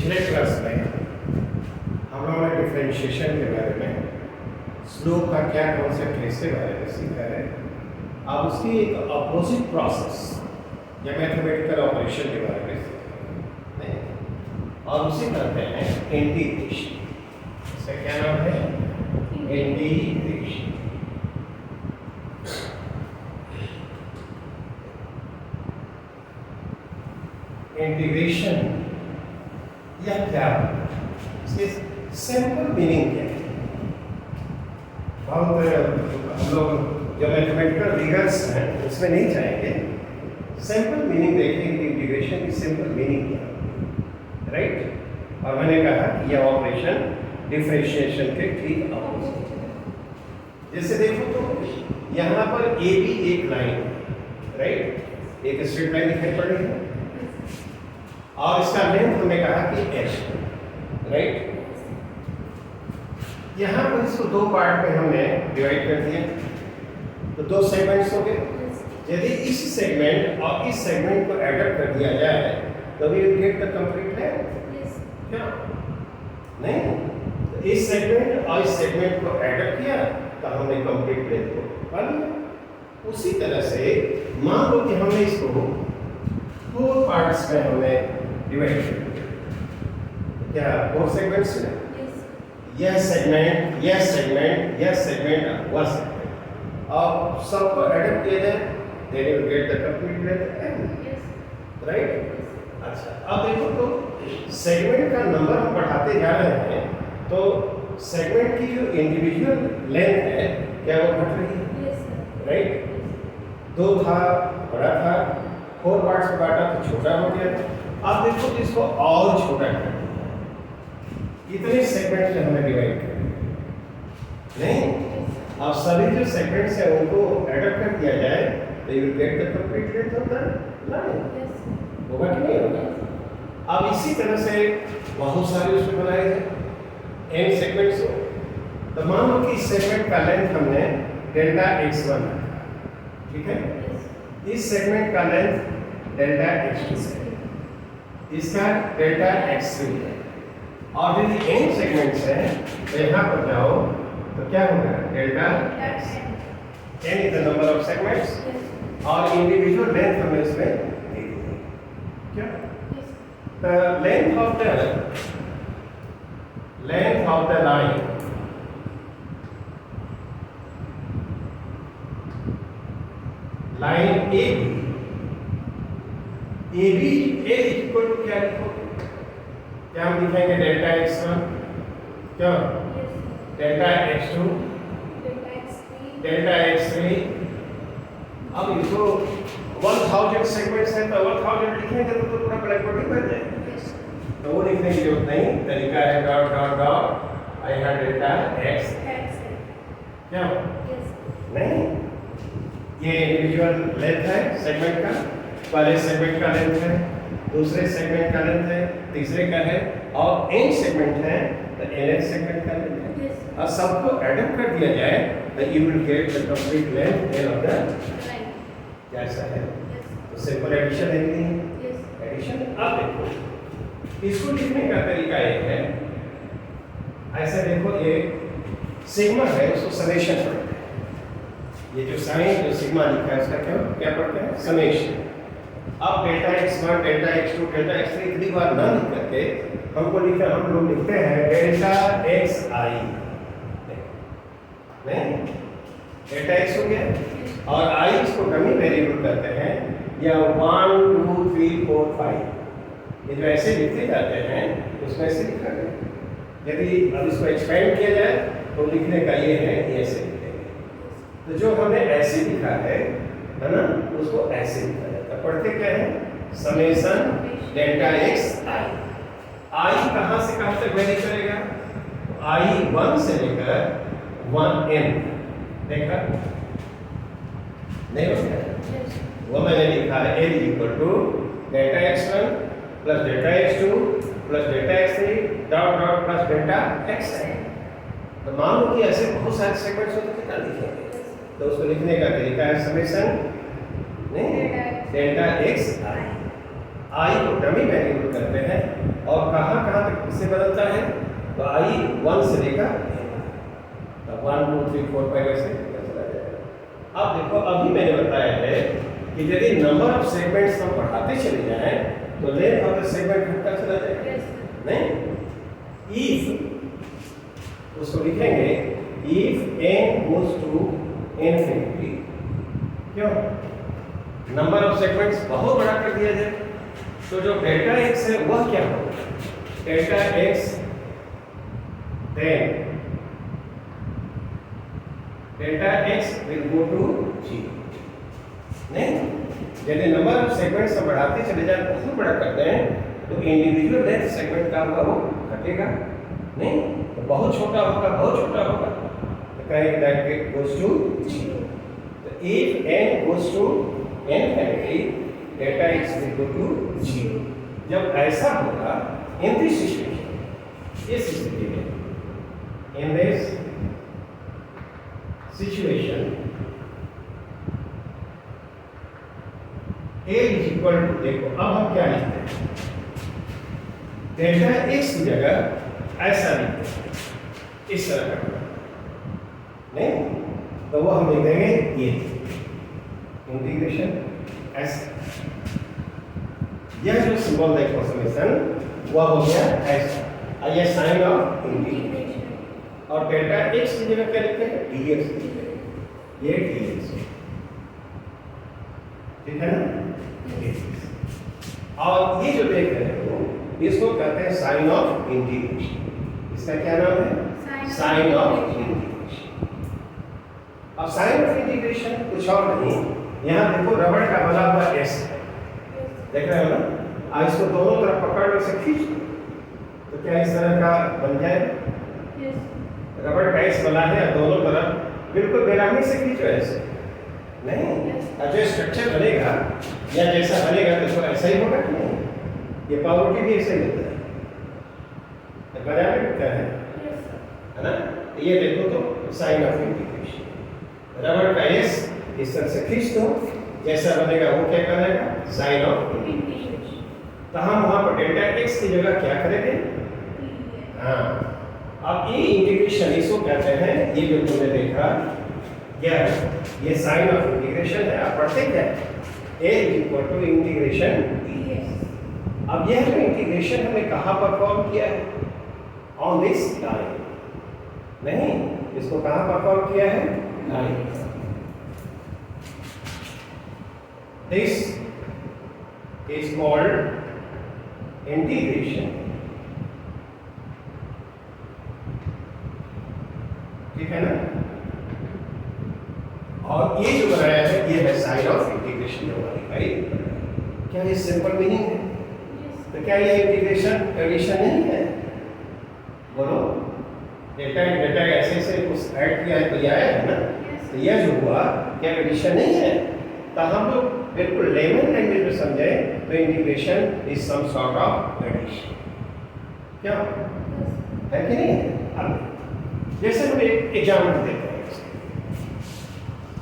पिछले क्लास में हम लोगों ने डिफरेंशिएशन के बारे में, स्लोप का क्या कॉन्सेप्ट है इसके बारे में सीखा है। अब उसकी एक अपोजिट प्रोसेस या मैथमेटिकल ऑपरेशन के बारे में सीखा है और उसे कहते हैं इंटीग्रेशन। इसका क्या नाम है? इंटीग्रेशन। इंटीग्रेशन या क्या, इसके सिंपल मीनिंग क्या है? बहुत हम लोग जो मैथमेटिकल रिगर्स हैं उसमें नहीं जाएंगे, सिंपल मीनिंग देखेंगे कि इंटीग्रेशन की सिंपल मीनिंग क्या है, राइट। और मैंने कहा कि यह ऑपरेशन डिफरेंशिएशन के ठीक अपोजिट है। जैसे देखो तो यहाँ पर ए बी एक लाइन, राइट, एक स्ट्रेट लाइन दिखाई पड़ रही है और इसका लेंथ हमने कहा कि h, राइट। यहाँ पर इसको दो पार्ट में हमने डिवाइड कर दिया, तो दो सेगमेंट्स हो गए। यदि इस सेगमेंट और इस सेगमेंट को एडअप कर दिया जाए तो we will get the complete length. क्या नहीं? तो इस सेगमेंट और इस सेगमेंट को एडअप किया तो हमने कंप्लीट लेंथ को पा लिया। उसी तरह से मान लो कि हमने इसको 4 पार्ट्स में हमने डिवाइड कर दिया, क्या 4 सेगमेंट्स में? यह सेगमेंट, यह सेगमेंट, यह सेगमेंट, वह सेगमेंट, और सबको एडअप किया जाए, then you will get the complete length n, right? अच्छा, अब देखो तो सेगमेंट का नंबर हम बढ़ाते जा रहे हैं, तो सेगमेंट की जो इंडिविजुअल लेंथ है क्या वो घट रही है? राइट। 2 था, बड़ा था, 4 पार्ट्स में बांटा तो छोटा हो गया। अब देखो तो इसको और छोटा कर दिया, इतने सेगमेंट्स में हमने डिवाइड कर दिया। नहीं, अब सभी जो सेगमेंट्स हैं उनको एडअप कर दिया जाए तो you will get the complete length of the line. होगा कि नहीं होगा? अब इसी तरह से बहुत सारे उसमें बनाए गए n सेगमेंट्स हो, तो मान लो कि इस सेगमेंट का लेंथ हमने डेल्टा x1 रखा, ठीक है। इस सेगमेंट का लेंथ डेल्टा x2 है, इसका डेल्टा x3 है, और यदि n सेगमेंट्स हैं तो यहाँ पर जाओ तो क्या होगा? Delta x। n is the number of segments और इंडिविजुअल लेंथ हमें इसमें दे दी है। क्या? The length of the line AB A equal to क्या लिखोगे? क्या हम लिखेंगे? डेल्टा x1, क्या डेल्टा x2, डेल्टा x3। अब इसको 1000 सेगमेंट्स हैं तो 1000 लिखेंगे तो पूरा ब्लैकबोर्ड ही बन जाएगा, तो वो लिखने की जरूरत नहीं। तरीका है dot dot dot, I have delta x, क्या नहीं, ये इंडिविजुअल लेंथ है सेगमेंट का, पहले सेगमेंट का लेंथ है, दूसरे सेगमेंट का लेंथ है, तीसरे का है, और n सेगमेंट है तो nth सेगमेंट का लेंथ है। और सबको एडअप कर दिया जाए तो you will get the complete length of the line. कैसा है? तो सिंपल एडिशन है कि नहीं? एडिशन। अब देखो इसको लिखने का तरीका ये है, ऐसे देखो ये सिग्मा है, उसको समेशन पढ़ते हैं। ये जो साइन जो सिग्मा लिखा है उसका क्या पढ़ते हैं? समेशन। अब delta x1, delta x2, delta x3 इतनी बार ना लिख करके हम लोग लिखते हैं डेल्टा xi, नहीं, डेल्टा x हो गया और i इसको डमी वेरिएबल करते हैं, या 1 2 3 4 5, ये जो ऐसे लिखते जाते हैं उसमें से लिखा गया। यदि अब इसको एक्सपेंड किया जाए तो लिखने का ये है, ये ऐसे लिखेंगे। तो जो हमने ऐसे लिखा है ना, उसको ऐसे लिखा जाता है। पढ़ते क्या है? समेशन डेल्टा x i कहाँ से कहाँ तक वेरी करेगा? i 1 से लेकर 1n, देखा नहीं होता है? वो मैंने लिखा है n equal to delta x1 plus delta x2 plus delta x3 dot dot plus delta xi। तो मान लो कि ऐसे बहुत सारे सेगमेंट्स होते, कितना लिखेंगे? तो उसको लिखने का तरीका है समेशन, नहीं, डेल्टा x i को डमी वेरिएबल करते हैं और कहाँ कहाँ तक इससे बदलता है, तो आई 1 से लेकर 1 2 3 4 5 ऐसे चला जाएगा। अब देखो अभी मैंने बताया है कि यदि नंबर ऑफ सेगमेंट्स हम बढ़ाते चले जाएं तो लेंथ ऑफ द सेगमेंट घटता चला जाएगा। नहीं, इफ उसको लिखेंगे if n goes to infinity, क्यों नंबर ऑफ सेगमेंट्स बहुत बड़ा कर दिया जाए तो जो डेल्टा x है वह क्या होगा, delta x then delta x will go to 0। नहीं, यदि नंबर ऑफ सेगमेंट्स हम बढ़ाते चले जाए बहुत बड़ा करते हैं तो इंडिविजुअल लेंथ सेगमेंट का होगा वो घटेगा। नहीं, तो बहुत छोटा होगा, बहुत छोटा होगा तो कहेंगे दैट इट गोज टू 0। तो if n goes to infinity delta x will go to 0। जब ऐसा होगा इन दिस सिचुएशन, इस स्थिति में, in this situation a is equal to, देखो अब हम क्या लिखते हैं, डेल्टा x की जगह ऐसा लिखते हैं, इस तरह का, नहीं तो वो हम लिख देंगे ये इंटीग्रेशन ऐसा, यह जो सिंबल देखो समेशन वह हो गया ऐसा, ये साइन ऑफ इंटीग्रेशन। और डेल्टा x की जगह क्या लिखते हैं, dx, ये dx, ठीक है ना। और ये जो देख रहे हो इसको कहते हैं साइन ऑफ इंटीग्रेशन। इसका क्या नाम है, साइन ऑफ इंटीग्रेशन। अब साइन ऑफ इंटीग्रेशन कुछ और नहीं, यहाँ देखो रबड़ का बना हुआ एस है, देख रहे हो ना। आज इसको दोनों तरफ पकड़ में से खींच तो क्या इस तरह का बन जाए, रबड़ का एस बना है दोनों तरफ बिल्कुल बेरामी से खींचो ऐसे, नहीं जो स्ट्रक्चर बनेगा या जैसा बनेगा तो ऐसा ही होगा कि नहीं, ये पावरटी भी ऐसे ही होता है, बराबर होता है ना। ये देखो तो साइन ऑफ इंटीग्रेशन, रबड़ का एस इस तरह से खींच दो, जैसा बनेगा वो क्या करेगा, साइन ऑफ इंटीग्रेशन। तो हम वहां पर डेल्टा x की जगह क्या करेंगे, हाँ अब ये इंटीग्रेशन इसको कहते हैं, ये जो तुमने देखा ये साइन ऑफ इंटीग्रेशन है। आप पढ़ते क्या है, a equal to integration dx। अब यह जो इंटीग्रेशन हमने कहाँ परफॉर्म किया है, ऑन दिस लाइन, नहीं इसको कहाँ परफॉर्म किया है, line. This is called integration, ठीक है ना। और ये जो बनाया है ये है साइन ऑफ इंटीग्रेशन जो हमारी भाई, क्या ये सिंपल मीनिंग है, तो क्या ये इंटीग्रेशन एडिशन नहीं है, बोलो डेल्टा डेल्टा ऐसे से कुछ ऐड किया है तो ये आया है ना, तो यह जो हुआ क्या एडिशन नहीं है। तो हम लोग बिल्कुल लेमन लैंग्वेज में समझे तो integration is some sort of addition, क्या है कि नहीं। अब जैसे हम एक एग्जाम्पल देते हैं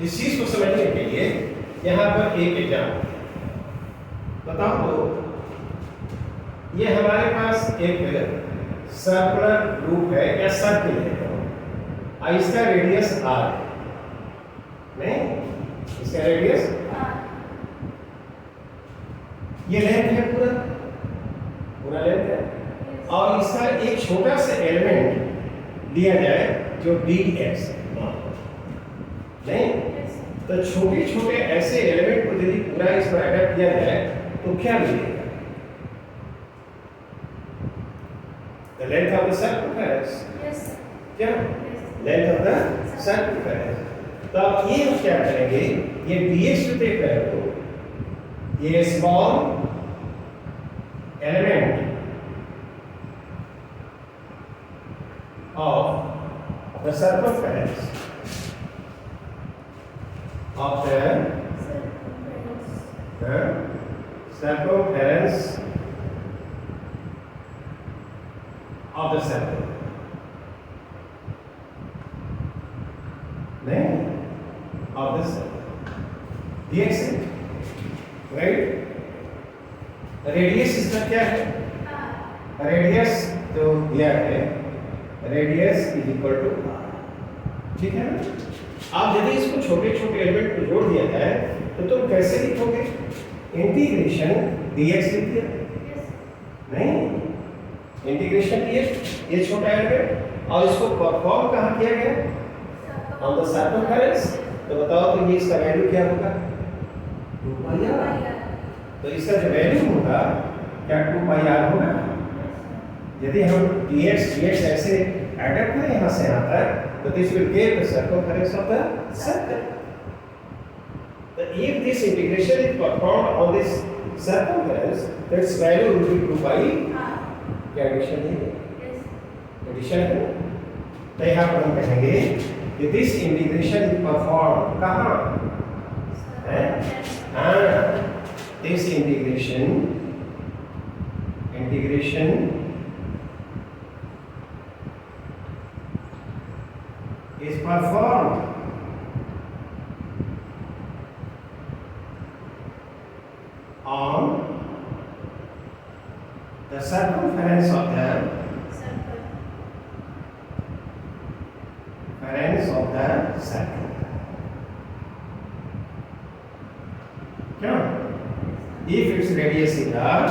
इस चीज को समझने के लिए, यहाँ पर एक एग्जाम्पल बताओ तो, ये हमारे पास एक सर्कुलर लूप है या सर्किल है, इसका रेडियस r है, नहीं इसका रेडियस ये लेंथ है, पूरा लेंथ है, और इसका एक छोटा सा एलिमेंट दिया जाए जो dx नहीं, तो छोटे छोटे ऐसे एलिमेंट को यदि पूरा इस पर ऐड किया जाए तो क्या मिलेगा, the length of the circumference, क्या लेंथ ऑफ द सर्कमफेरेंस। तो आप ये क्या करेंगे, ये dx जो देख रहे हो, ये small element of the circumference of the circumference of the circle, नहीं of the circle, dx है, right। रेडियस इसका क्या है, रेडियस जो दिया है, radius is equal to r, ठीक है ना। आप यदि इसको छोटे छोटे एलिमेंट को जोड़ दिया जाए तो तुम कैसे लिखोगे? इंटीग्रेशन dx लिख दिया, नहीं, इंटीग्रेशन dx, ये छोटा एलिमेंट, और इसको परफॉर्म कहाँ किया गया? On the circumference. तो बताओ तो ये इसका वैल्यू क्या होगा? 2 पाई r। तो इसका जो वैल्यू होगा क्या 2 पाई r होगा? यदि हम dx ऐसे एडप्ट करें यहाँ से यहाँ तक, तो this will give the circumference of the circle. If this integration is performed on this circumference, its value will be 2 pi r. क्या एडिशन है? एडिशन है। तो यहाँ पर हम कहेंगे कि this integration is performed कहाँ? This integration is performed on the circumference of the circle. क्या? If its radius is r,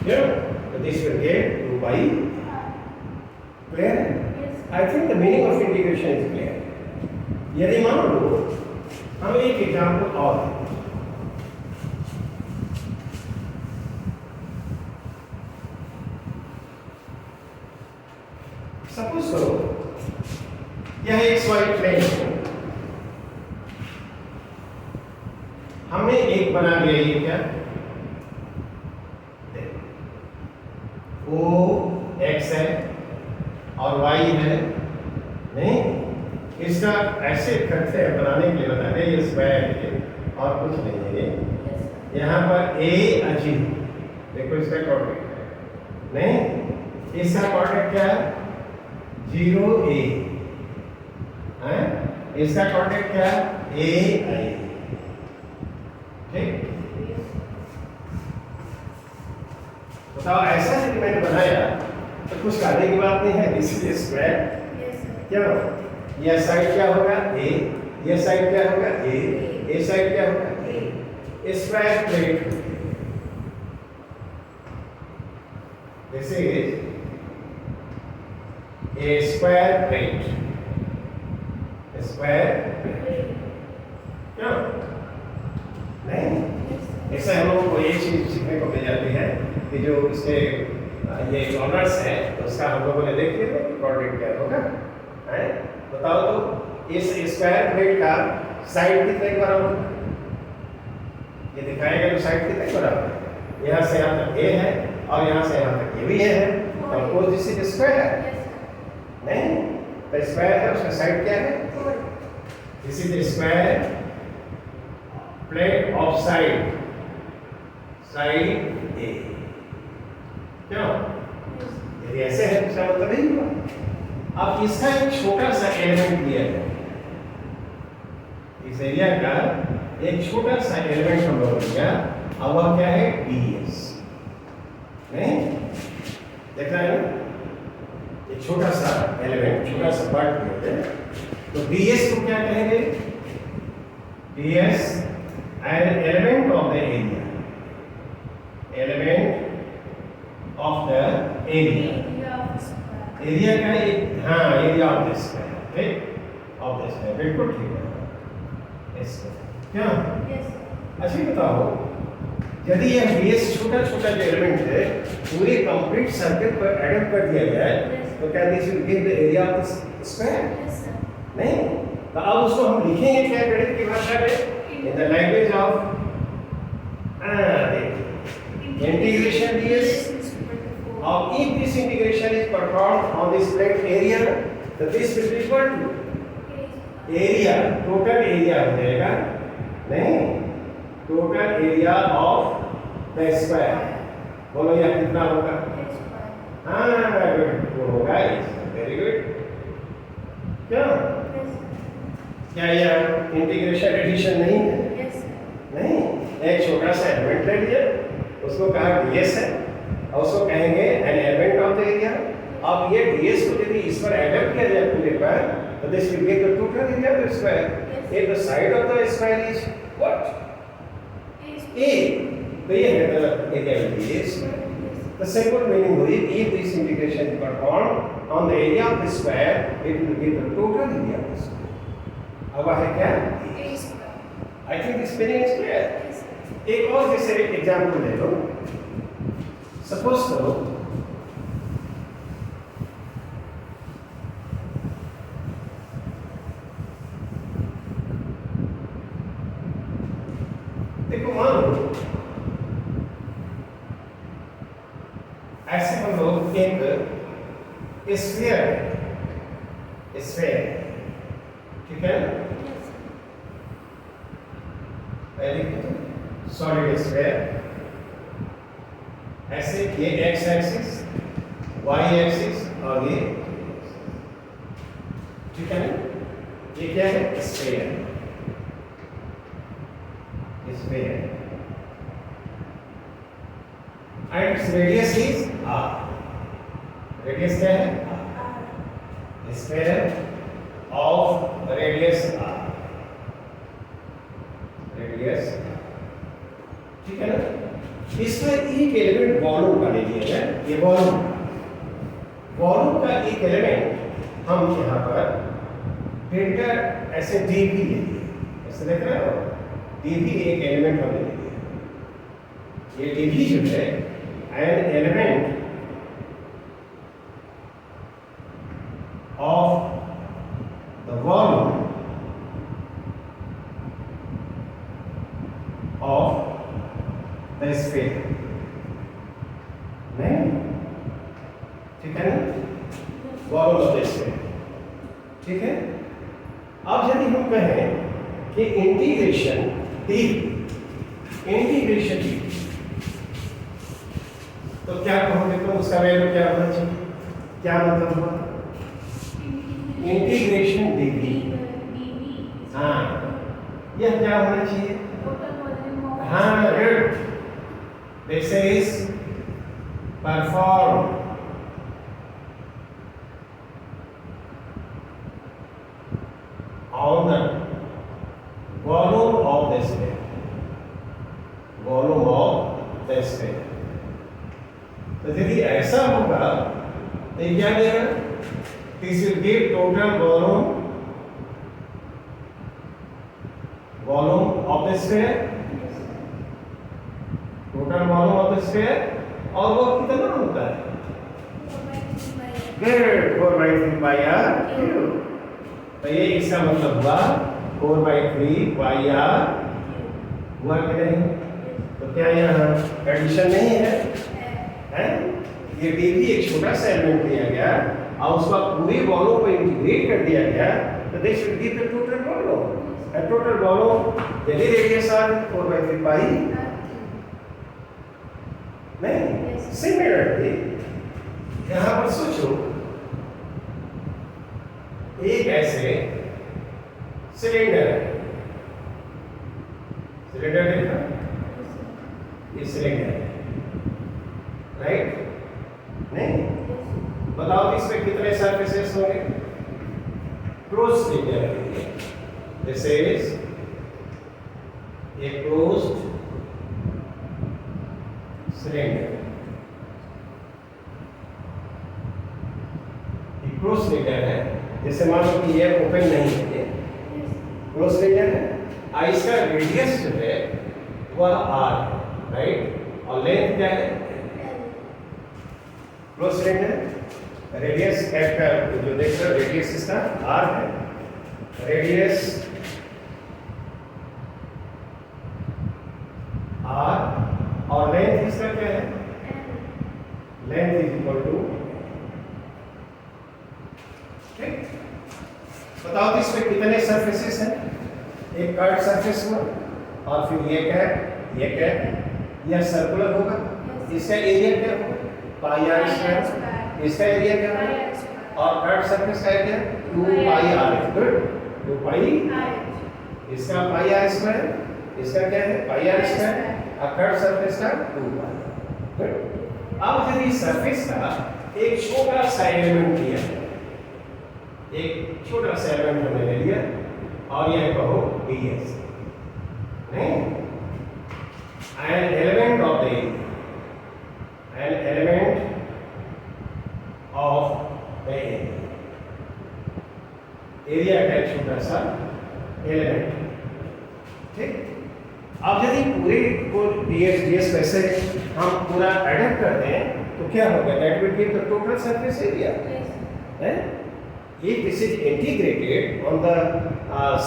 so this will get 2 pi. Clear? I think the meaning of integration is clear. यदि मान लो हम एक example और suppose करो यह XY plane है, हमने एक बना लिया, ये क्या O X है और Y है, नहीं, इसका ऐसे करते हैं बनाने के लिए बता रहे, ये स्क्वायर है और कुछ नहीं है। यहाँ पर A अजीब, देखो इसका कोऑर्डिनेट है, नहीं, इसका कोऑर्डिनेट क्या है? 0A है, इसका कोऑर्डिनेट क्या है? AI, ठीक। बताओ ऐसा यदि मैंने बनाया तो कुछ करने की बात नहीं है, इसलिए स्क्वायर क्या होगा? यह साइड क्या होगा? A, यह साइड क्या होगा? A साइड क्या होगा? A। Square plate, this is a square plate, square plate, क्या नहीं? इससे हम लोगों को एक चीज सीखने को मिल जाती है कि जो इसके ये कॉर्नर्स है तो उसका हम लोगों ने देख लिया कोऑर्डिनेट क्या होगा, है? बताओ तो इस स्क्वायर प्लेट का साइड कितने के बराबर? ये दिखाएगा तो साइड कितने के बराबर है? यहाँ से यहाँ तक A है और यहाँ से यहाँ तक ये भी है, और दिस इज स्क्वायर, नहीं, तो स्क्वायर है उसका साइड क्या है? This is square plate of side A, क्यों? यदि ऐसे है इसका मतलब नहीं हुआ। अब इसका एक छोटा सा एलिमेंट दिया है, इस एरिया का एक छोटा सा एलिमेंट हम लोग लिया, अब वह क्या है? ds, नहीं, देख रहे हैं ना, एक छोटा सा एलिमेंट, छोटा सा पार्ट लेते हैं, तो ds को क्या कहेंगे? ds an element of the area, element of the area, area का एक, हाँ, एरिया ऑफ दिस स्क्वायर, ठीक, ऑफ दिस स्क्वायर, बिल्कुल ठीक है। इसको क्या? अच्छा बताओ, यदि यह बेस छोटा छोटा जो एलिमेंट है पूरे कंप्लीट सर्कल पर एडप्ट कर दिया जाए तो क्या this will give the area of the square? नहीं, तो अब उसको हम लिखेंगे क्या गणित की भाषा में? In the language of integration ds. Now, if this integration is performed on this plate area, तो this will be equal to area, total area हो जाएगा, नहीं, total area of the square, बोलो यह कितना होगा? हाँ, वो होगा, very good, क्या? क्या यह इंटीग्रेशन एडिशन नहीं है? नहीं, एक छोटा सा एलिमेंट ले लिया, उसको कहा ds है और उसको कहेंगे an अब ये ds को यदि इस पर ऐड अप किया जाए पूरे पर, तो this will give the total area of the square. If the side of the square is what? a, तो ये है the area of a square. The simple meaning हुई, if this integration is performed on the area of the square, it will give the total area of the square। अब है क्या? I think this meaning is clear। एक और जैसे example ले लो, suppose करो देखो, मान लो ऐसे हम लोग एक स्फीयर, ठीक है, सॉलिड स्फीयर, ऐसे ये एक्स एक्सिस, वाई एक्सिस और ये, ठीक है ना, ये क्या है? Sphere, sphere and its radius is r। radius क्या है? r। sphere of radius r, radius, ठीक है ना। इसमें एक एलिमेंट वॉल्यूम का ले लिया है, ये वॉल्यूम का एक एलिमेंट हम यहाँ पर डेल्टा ऐसे डी भी ले लिए, ऐसे देख रहे हो, डी भी एक एलिमेंट हमने ले लिया। ये डी भी जो है an element of the volume of the sphere, नहीं, ठीक है ना, वॉल्यूम ऑफ द स्फीयर, ठीक है। अब यदि हम कहें कि इंटीग्रेशन डी, तो क्या कहोगे तुम? उसका वैल्यू क्या होना चाहिए? क्या मतलब हुआ? इंटीग्रेशन डिग्री, हाँ, यह क्या होना चाहिए? हाँ, good. This is perform on the volume of the sphere, volume of the sphere. तो यदि ऐसा होगा तो क्या देगा? This will give total volume of the sphere, total volume of the sphere, और वो कितना होता है? Good, 4/3 pi r cube. तो ये इसका मतलब हुआ 4/3 पाई आर हुआ कि नहीं? तो क्या यहाँ एडिशन नहीं है? ये डी भी एक छोटा सा एलिमेंट दिया गया और उसका पूरे वॉल्यूम को इंटीग्रेट कर दिया गया, तो this will give the total volume. And total volume यदि रेडियस आर 4/3 पाई, नहीं, सिमिलरली यहाँ पर सोचो, एक ऐसे सिलेंडर है, सिलेंडर देखा, ये सिलेंडर है, राइट, नहीं, बताओ कि इसमें कितने सरफेसेस होंगे? Close cylinder, this is a closed cylinder, ये क्लोज सिलेंडर है। जैसे मान लो कि ये ओपन नहीं है, ये क्लोज सिलेंडर है, इसका रेडियस जो है वह r है, राइट, और लेंथ क्या है? क्लोज सिलेंडर, रेडियस f का जो देख रहे हो, रेडियस इसका r है, रेडियस r, और लेंथ इसका क्या है? लेंथ इज इक्वल टू, ठीक। बताओ कि इसमें कितने सरफेसेस हैं? एक कर्व सरफेस हुआ, और फिर ये क्या है, यह सर्कुलर होगा, इसका एरिया क्या होगा? पाई आर स्क्वायर, इसका एरिया क्या होगा? और कर्व सरफेस का एरिया 2 पाई आर, गुड, 2 पाई, इसका पाई आर स्क्वायर, इसका क्या है? पाई आर स्क्वायर, और कर्व सरफेस का 2 पाई, गुड। अब यदि सरफेस का एक छोटा सा एलिमेंट लिया, एक छोटा सा एलिमेंट हमने ले लिया और यह कहो ds, नहीं, an element of the area का एक छोटा सा एलिमेंट, ठीक। अब यदि पूरे को ds वैसे हम पूरा एडअप करते हैं तो क्या होगा, that will give the total surface area, है। If this is integrated on the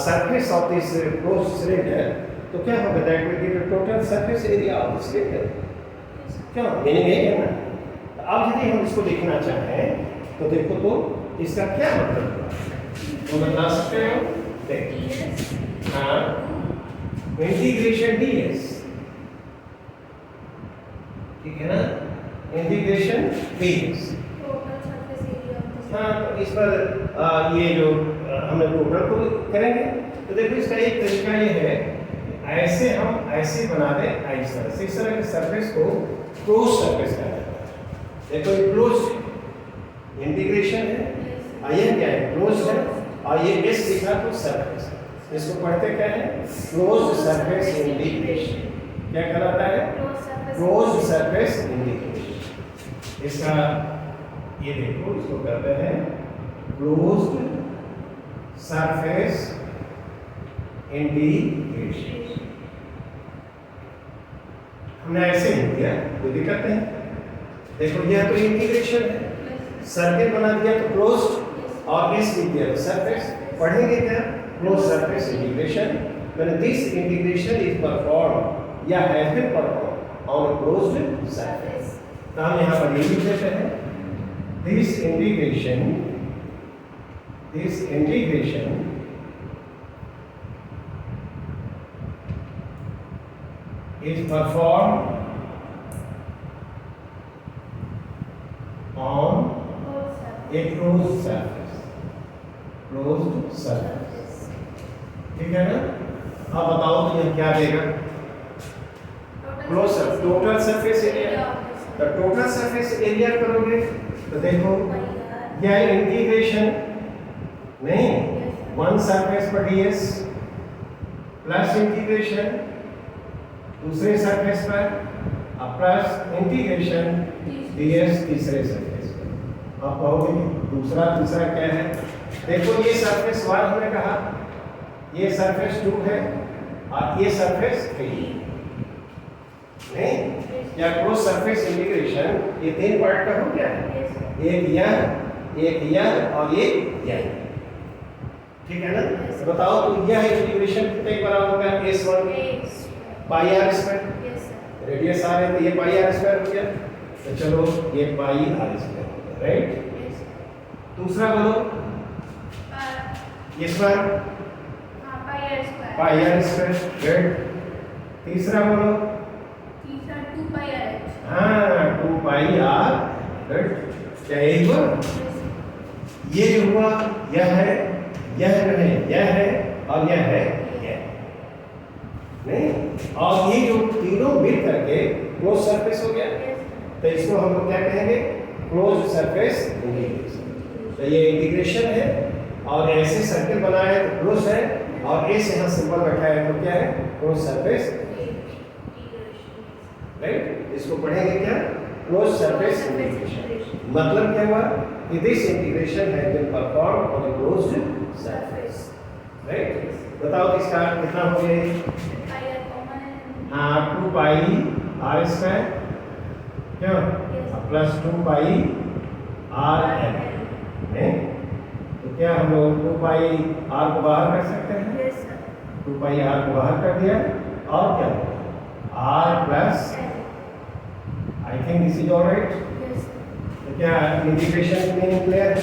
surface of this closed cylinder, तो क्या होगा, that will give the total surface area of the cylinder. क्या मीनिंग है ना? अब यदि हम इसको लिखना चाहें तो देखो तो इसका क्या मतलब होगा, तो बता सकते हो, देखिए, हाँ, इंटीग्रेशन ds, ठीक है ना, इंटीग्रेशन ds। हाँ, तो इस पर ये जो हमने टोटल को करेंगे तो देखो इसका एक तरीका ये है, ऐसे हम ऐसे बना दें इस तरह से, इस तरह के सरफेस को क्लोज सरफेस कहा जाता है। देखो ये क्लोज इंटीग्रेशन है और ये क्या है, क्लोज है, और ये एस लिखा तो सरफेस, इसको पढ़ते क्या है, क्लोज सरफेस इंटीग्रेशन। क्या कहलाता है, क्लोज सरफेस इंटीग्रेशन। इसका ये देखो, इसको कहते हैं क्लोज्ड सरफेस इंटीग्रेशन। हमने ऐसे ही किया, कोई दिक्कत नहीं। देखो यह तो इंटीग्रेशन है, सर्किल बना दिया तो क्लोज्ड और एस लिख दिया तो सरफेस। पढ़ेंगे क्या, close surface integration, when this integration is perform या has been perform on a closed surface. तो हम यहाँ पर ये लिख देते हैं, this integration is performed on a closed surface, ठीक है ना। अब बताओ तो यह क्या देगा, क्लोज टोटल सरफेस एरिया। तो टोटल सरफेस एरिया करोगे तो देखो यह इंटीग्रेशन नहीं, वन सरफेस पर ds प्लस इंटीग्रेशन दूसरे सरफेस पर और प्लस इंटीग्रेशन ds तीसरे सरफेस पर। अब कहोगे दूसरा तीसरा क्या है, देखो ये सरफेस 1 हमने कहा, ये सरफेस 2 है और ये सरफेस 3, नहीं, या क्लोज सरफेस इंटीग्रेशन ये 3 पार्ट का हो गया है, एक यह और एक यह, ठीक है ना। तो बताओ तो यह इंटीग्रेशन कितने बराबर होगा, s1 पाई r स्क्वायर, रेडियस r है तो ये पाई r स्क्वायर हो गया, तो चलो ये पाई r स्क्वायर हो गया, राइट। दूसरा बोलो इस पर पाई r स्क्वायर, राइट। तीसरा बोलो, तीसरा 2 पाई r, हाँ 2 पाई r, राइट। क्या यही हुआ, ये जो हुआ यह है, यह है, यह है और यह है, यह नहीं, और ये जो तीनों मिल करके क्लोज सरफेस हो गया, तो इसको हम लोग क्या कहेंगे, क्लोज सरफेस इंटीग्रेशन। तो ये इंटीग्रेशन है और ऐसे सर्किल बनाया है तो क्लोज है, और ऐसे यहाँ सिंबल बैठा है तो क्या है, क्लोज सरफेस, राइट। इसको पढ़ेंगे क्या, क्लोज सरफेस इंटीग्रेशन। मतलब क्या हुआ कि this integration has been performed on a closed surface, right. बताओ इसका कितना हो गया, हाँ 2 पाई r स्क्वायर, क्यों, प्लस 2 पाई r n, तो क्या हम लोग 2 पाई r को बाहर कर सकते हैं, 2 पाई r को बाहर कर दिया, और क्या r plus, I think this is alright. तो क्या इंटीग्रेशन मीनिंग क्लियर है,